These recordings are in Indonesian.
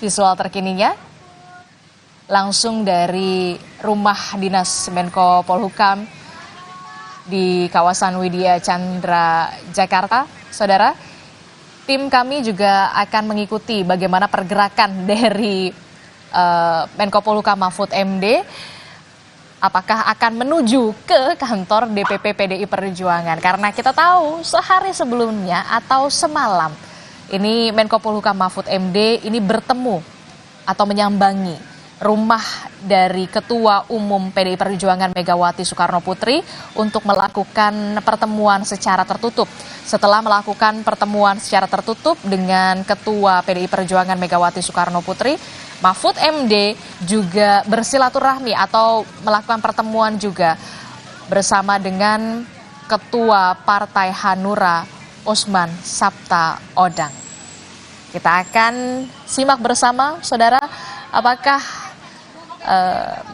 visual terkininya langsung dari rumah dinas Menko Polhukam di kawasan Widya Chandra, Jakarta. Saudara, tim kami juga akan mengikuti bagaimana pergerakan dari Menko Polhukam Mahfud MD. Apakah akan menuju ke kantor DPP PDI Perjuangan? Karena kita tahu sehari sebelumnya atau semalam ini Menko Polhukam Mahfud MD ini bertemu atau menyambangi rumah dari Ketua Umum PDI Perjuangan Megawati Soekarno Putri untuk melakukan pertemuan secara tertutup. Setelah melakukan pertemuan secara tertutup dengan Ketua PDI Perjuangan Megawati Soekarno Putri, Mahfud MD juga bersilaturahmi atau melakukan pertemuan juga bersama dengan Ketua Partai Hanura Usman Sabtaodang. Kita akan simak bersama, saudara, apakah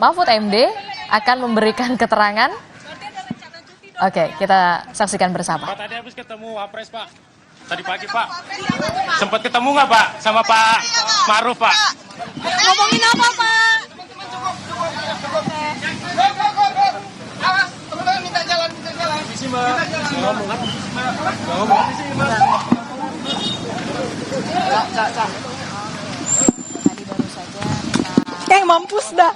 Mahfud MD akan memberikan keterangan. Oke, kita saksikan bersama. Pak, tadi habis ketemu Wapres, Pak. Tadi pagi, Pak. Sempat ketemu nggak, Pak, sama Pak Maruf, Pak? Ngomongin apa, Pak? Awas, teman-teman minta jalan. Misi, Mbak. Ngomong kan? Ngomong misi, Mbak. Tadi baru saja kita Mampus dah.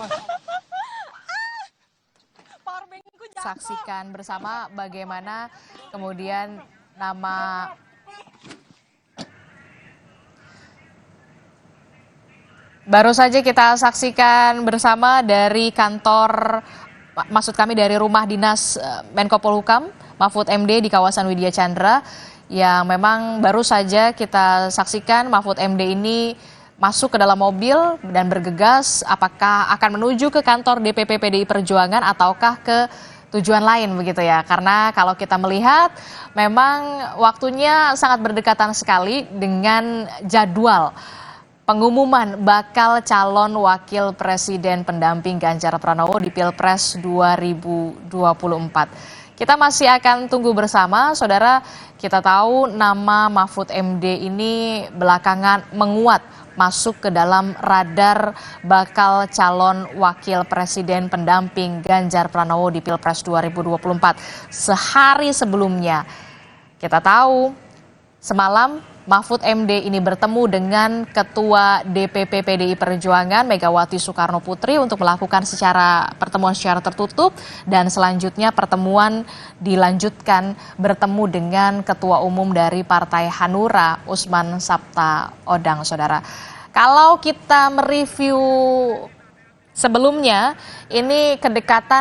Powerbankku jatuh. saksikan bersama bagaimana kemudian nama baru saja kita saksikan bersama dari kantor, maksud kami dari rumah dinas Menko Polhukam Mahfud MD di kawasan Widya Chandra, yang memang baru saja kita saksikan Mahfud MD ini masuk ke dalam mobil dan bergegas apakah akan menuju ke kantor DPP PDI Perjuangan ataukah ke tujuan lain begitu ya. Karena kalau kita melihat memang waktunya sangat berdekatan sekali dengan jadwal pengumuman bakal calon wakil presiden pendamping Ganjar Pranowo di Pilpres 2024. Kita masih akan tunggu bersama, saudara. Kita tahu nama Mahfud MD ini belakangan menguat masuk ke dalam radar bakal calon wakil presiden pendamping Ganjar Pranowo di Pilpres 2024. Sehari sebelumnya, kita tahu semalam Mahfud MD ini bertemu dengan Ketua DPP PDI Perjuangan Megawati Soekarno Putri untuk melakukan pertemuan secara tertutup, dan selanjutnya pertemuan dilanjutkan bertemu dengan Ketua Umum dari Partai Hanura Usman Sabtaodang, saudara. Kalau kita mereview sebelumnya, ini kedekatan